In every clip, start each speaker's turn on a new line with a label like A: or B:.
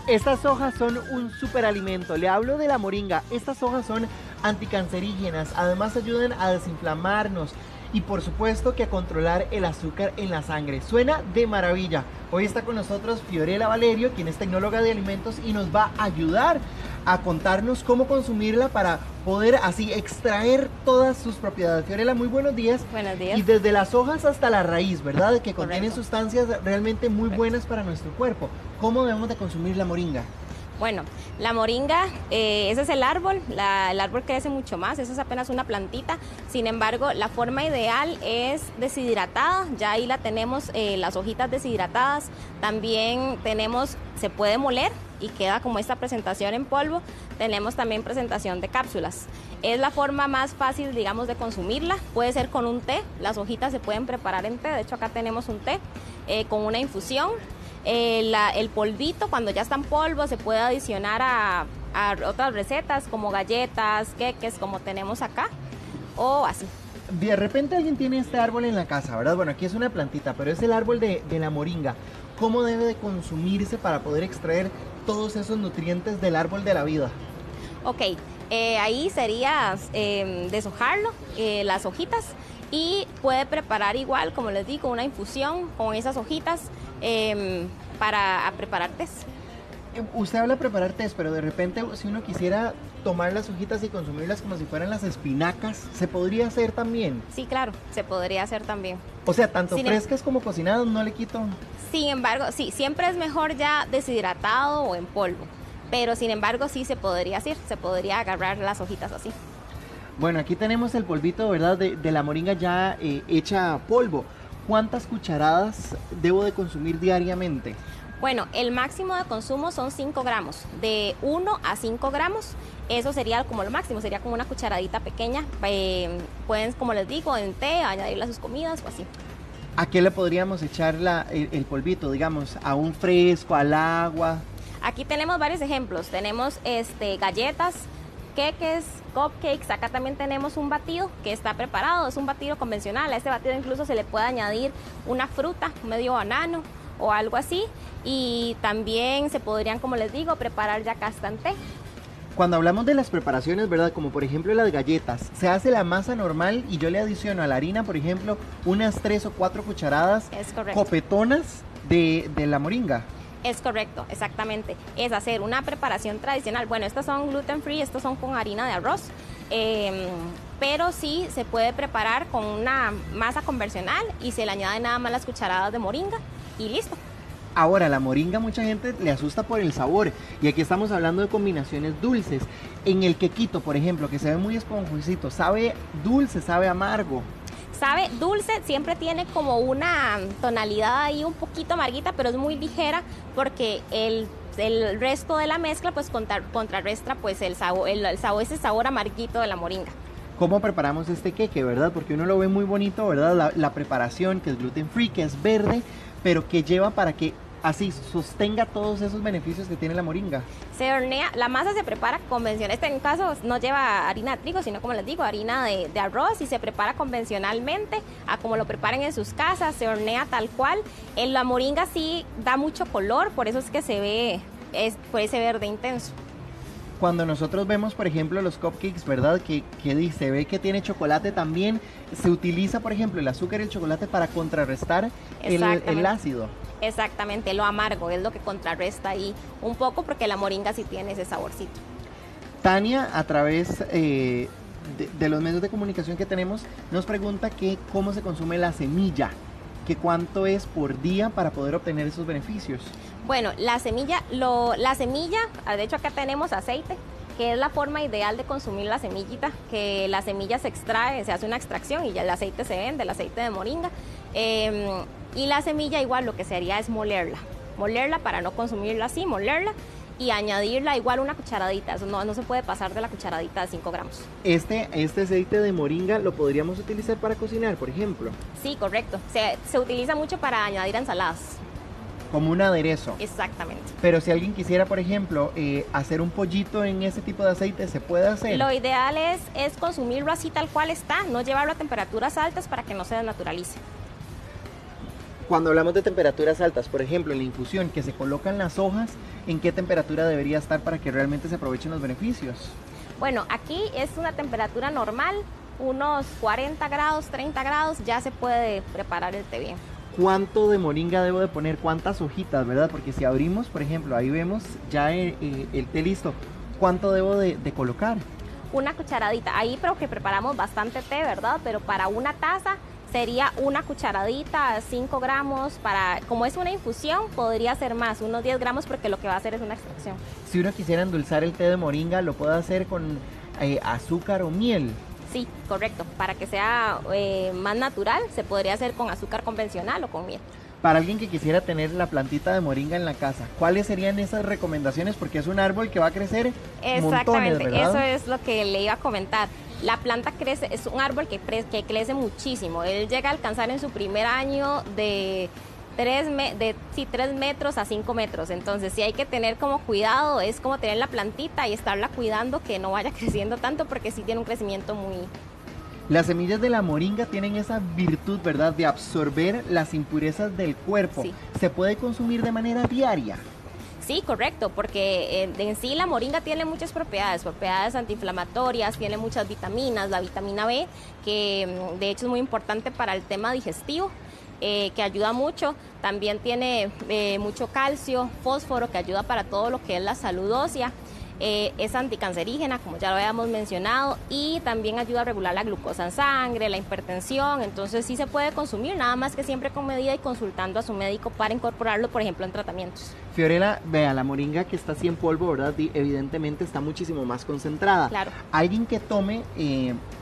A: Estas hojas son un superalimento. Le hablo de la moringa. Estas hojas son anticancerígenas. Además ayudan a desinflamarnos y por supuesto que a controlar el azúcar en la sangre. Suena de maravilla. Hoy está con nosotros Fiorella Valerio, quien es tecnóloga de alimentos y nos va a ayudar a contarnos cómo consumirla para poder así extraer todas sus propiedades. Fiorella, muy buenos días.
B: Buenos días.
A: Y desde las hojas hasta la raíz, ¿verdad? Que contienen
B: Correcto.
A: sustancias realmente muy
B: Correcto.
A: buenas para nuestro cuerpo. ¿Cómo debemos de consumir la moringa?
B: Bueno, la moringa, ese es el árbol, el árbol crece mucho más, eso es apenas una plantita. Sin embargo, la forma ideal es deshidratada, ya ahí la tenemos, las hojitas deshidratadas. También tenemos, se puede moler y queda como esta presentación en polvo. Tenemos también presentación de cápsulas. Es la forma más fácil, digamos, de consumirla. Puede ser con un té, las hojitas se pueden preparar en té, de hecho acá tenemos un té con una infusión. El polvito, cuando ya está en polvo, se puede adicionar a otras recetas como galletas, queques, como tenemos acá, o así.
A: De repente alguien tiene este árbol en la casa, ¿verdad? Bueno, aquí es una plantita, pero es el árbol de la moringa. ¿Cómo debe de consumirse para poder extraer todos esos nutrientes del árbol de la vida?
B: Ok, ahí sería deshojarlo, las hojitas, y puede preparar igual, como les digo, una infusión con esas hojitas para preparar tés.
A: Usted habla de preparar tés, pero de repente si uno quisiera tomar las hojitas y consumirlas como si fueran las espinacas, ¿se podría hacer también?
B: Sí, claro, se podría hacer también.
A: O sea, tanto
B: Sin
A: frescas como cocinadas, no le quito.
B: Sin embargo, sí, siempre es mejor ya deshidratado o en polvo, pero sin embargo sí se podría hacer, se podría agarrar las hojitas así.
A: Bueno, aquí tenemos el polvito, ¿verdad? De la moringa ya hecha polvo. ¿Cuántas cucharadas debo de consumir diariamente?
B: Bueno, el máximo de consumo son 5 gramos, de 1 a 5 gramos, eso sería como lo máximo, sería como una cucharadita pequeña, pueden, como les digo, en té, añadirla a sus comidas o así.
A: ¿A qué le podríamos echar el polvito, digamos? ¿A un fresco, al agua?
B: Aquí tenemos varios ejemplos, tenemos galletas, queques, cupcakes, acá también tenemos un batido que está preparado, es un batido convencional, a este batido incluso se le puede añadir una fruta, medio banano o algo así, y también se podrían, como les digo, preparar ya casta en té.
A: Cuando hablamos de las preparaciones, ¿verdad? Como por ejemplo las galletas, se hace la masa normal y yo le adiciono a la harina, por ejemplo, unas 3 o 4 cucharadas
B: Es correcto.
A: copetonas de la moringa.
B: Es correcto, exactamente. Es hacer una preparación tradicional. Bueno, estas son gluten free, estas son con harina de arroz, pero sí se puede preparar con una masa convencional y se le añade nada más las cucharadas de moringa y listo.
A: Ahora, la moringa mucha gente le asusta por el sabor y aquí estamos hablando de combinaciones dulces. En el quequito, por ejemplo, que se ve muy esponjosito, ¿sabe dulce, sabe amargo?
B: Sabe dulce, siempre tiene como una tonalidad ahí un poquito amarguita, pero es muy ligera porque el resto de la mezcla pues contrarresta pues el sabor, ese sabor amarguito de la moringa.
A: ¿Cómo preparamos este queque, verdad? Porque uno lo ve muy bonito, ¿verdad? La preparación, que es gluten free, que es verde, pero que lleva para que así sostenga todos esos beneficios que tiene la moringa.
B: Se hornea, la masa se prepara convencional, en caso no lleva harina de trigo, sino como les digo, harina de arroz, y se prepara convencionalmente, a como lo preparen en sus casas, se hornea tal cual. En la moringa sí da mucho color, por eso es que se ve por ese verde intenso.
A: Cuando nosotros vemos, por ejemplo, los cupcakes, ¿verdad? Que se ve que tiene chocolate también, se utiliza, por ejemplo, el azúcar y el chocolate para contrarrestar el ácido.
B: Exactamente, lo amargo es lo que contrarresta ahí un poco porque la moringa sí tiene ese saborcito.
A: Tania, a través de los medios de comunicación que tenemos, nos pregunta que cómo se consume la semilla, que cuánto es por día para poder obtener esos beneficios.
B: Bueno, la semilla, de hecho acá tenemos aceite, que es la forma ideal de consumir la semillita, que la semilla se extrae, se hace una extracción y ya el aceite se vende, el aceite de moringa. Y la semilla igual lo que se haría es molerla para no consumirla así, molerla y añadirla igual una cucharadita, eso no se puede pasar de la cucharadita de 5 gramos.
A: Este aceite de moringa lo podríamos utilizar para cocinar, por ejemplo.
B: Sí, correcto, se utiliza mucho para añadir ensaladas.
A: Como un aderezo.
B: Exactamente.
A: Pero si alguien quisiera, por ejemplo, hacer un pollito en ese tipo de aceite, ¿se puede hacer?
B: Lo ideal es consumirlo así tal cual está, no llevarlo a temperaturas altas para que no se desnaturalice.
A: Cuando hablamos de temperaturas altas, por ejemplo, en la infusión que se colocan las hojas, ¿en qué temperatura debería estar para que realmente se aprovechen los beneficios?
B: Bueno, aquí es una temperatura normal, unos 40 grados, 30 grados, ya se puede preparar el té bien.
A: ¿Cuánto de moringa debo de poner? ¿Cuántas hojitas, verdad? Porque si abrimos, por ejemplo, ahí vemos ya el té listo. ¿Cuánto debo de colocar?
B: Una cucharadita, ahí creo que preparamos bastante té, ¿verdad? Pero para una taza sería una cucharadita, 5 gramos, como es una infusión, podría ser más, unos 10 gramos, porque lo que va a hacer es una extracción.
A: Si uno quisiera endulzar el té de moringa, ¿lo puede hacer con azúcar o miel?
B: Sí, correcto. Para que sea más natural, se podría hacer con azúcar convencional o con miel.
A: Para alguien que quisiera tener la plantita de moringa en la casa, ¿cuáles serían esas recomendaciones? Porque es un árbol que va a crecer montones, ¿verdad?
B: Eso es lo que le iba a comentar. La planta crece, es un árbol que crece muchísimo. Él llega a alcanzar en su primer año de 3 metros a 5 metros. Entonces, sí hay que tener como cuidado, es como tener la plantita y estarla cuidando que no vaya creciendo tanto, porque sí tiene un crecimiento muy...
A: Las semillas de la moringa tienen esa virtud, ¿verdad?, de absorber las impurezas del cuerpo.
B: Sí.
A: ¿Se puede consumir de manera diaria?
B: Sí, correcto, porque en sí la moringa tiene muchas propiedades antiinflamatorias, tiene muchas vitaminas, la vitamina B, que de hecho es muy importante para el tema digestivo, que ayuda mucho. También tiene mucho calcio, fósforo, que ayuda para todo lo que es la salud ósea. Es anticancerígena, como ya lo habíamos mencionado, y también ayuda a regular la glucosa en sangre, la hipertensión. Entonces sí se puede consumir, nada más que siempre con medida y consultando a su médico para incorporarlo, por ejemplo, en tratamientos.
A: Fiorella, vea, la moringa que está así en polvo, ¿verdad?, evidentemente está muchísimo más concentrada.
B: Claro.
A: Alguien que tome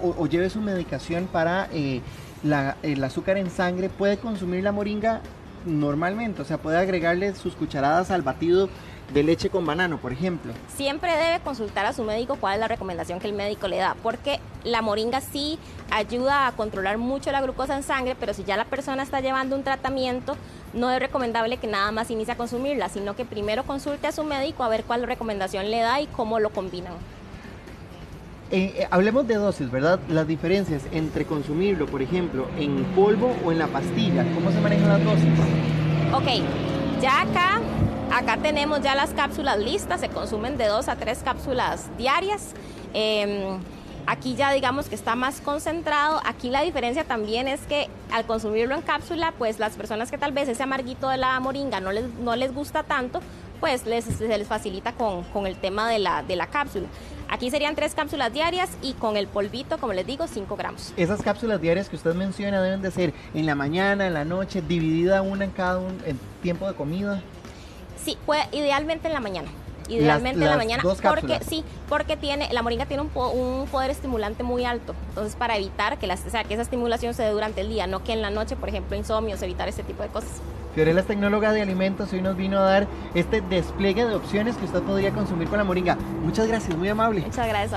A: o lleve su medicación para el azúcar en sangre, ¿puede consumir la moringa normalmente? O sea, ¿puede agregarle sus cucharadas al batido de leche con banano, por ejemplo?
B: Siempre debe consultar a su médico cuál es la recomendación que el médico le da, porque la moringa sí ayuda a controlar mucho la glucosa en sangre, pero si ya la persona está llevando un tratamiento, no es recomendable que nada más inicie a consumirla, sino que primero consulte a su médico a ver cuál recomendación le da y cómo lo combinan.
A: Hablemos de dosis, ¿verdad? Las diferencias entre consumirlo, por ejemplo, en polvo o en la pastilla. ¿Cómo se manejan las dosis?
B: Ok, ya acá tenemos ya las cápsulas listas, se consumen de 2 a 3 cápsulas diarias. Aquí ya digamos que está más concentrado. Aquí la diferencia también es que al consumirlo en cápsula, pues las personas que tal vez ese amarguito de la moringa no les gusta tanto, pues se les facilita con el tema de la cápsula. Aquí serían 3 cápsulas diarias y con el polvito, como les digo, 5 gramos.
A: Esas cápsulas diarias que usted menciona deben de ser en la mañana, en la noche, dividida una en cada en tiempo de comida. Sí,
B: idealmente en la mañana. Idealmente en la mañana, porque la moringa tiene un poder estimulante muy alto. Entonces, para evitar que esa estimulación se dé durante el día, no que en la noche, por ejemplo, insomnios, evitar este tipo de cosas.
A: Fiorella es tecnóloga de alimentos y hoy nos vino a dar este despliegue de opciones que usted podría consumir con la moringa. Muchas gracias, muy amable.
B: Muchas gracias.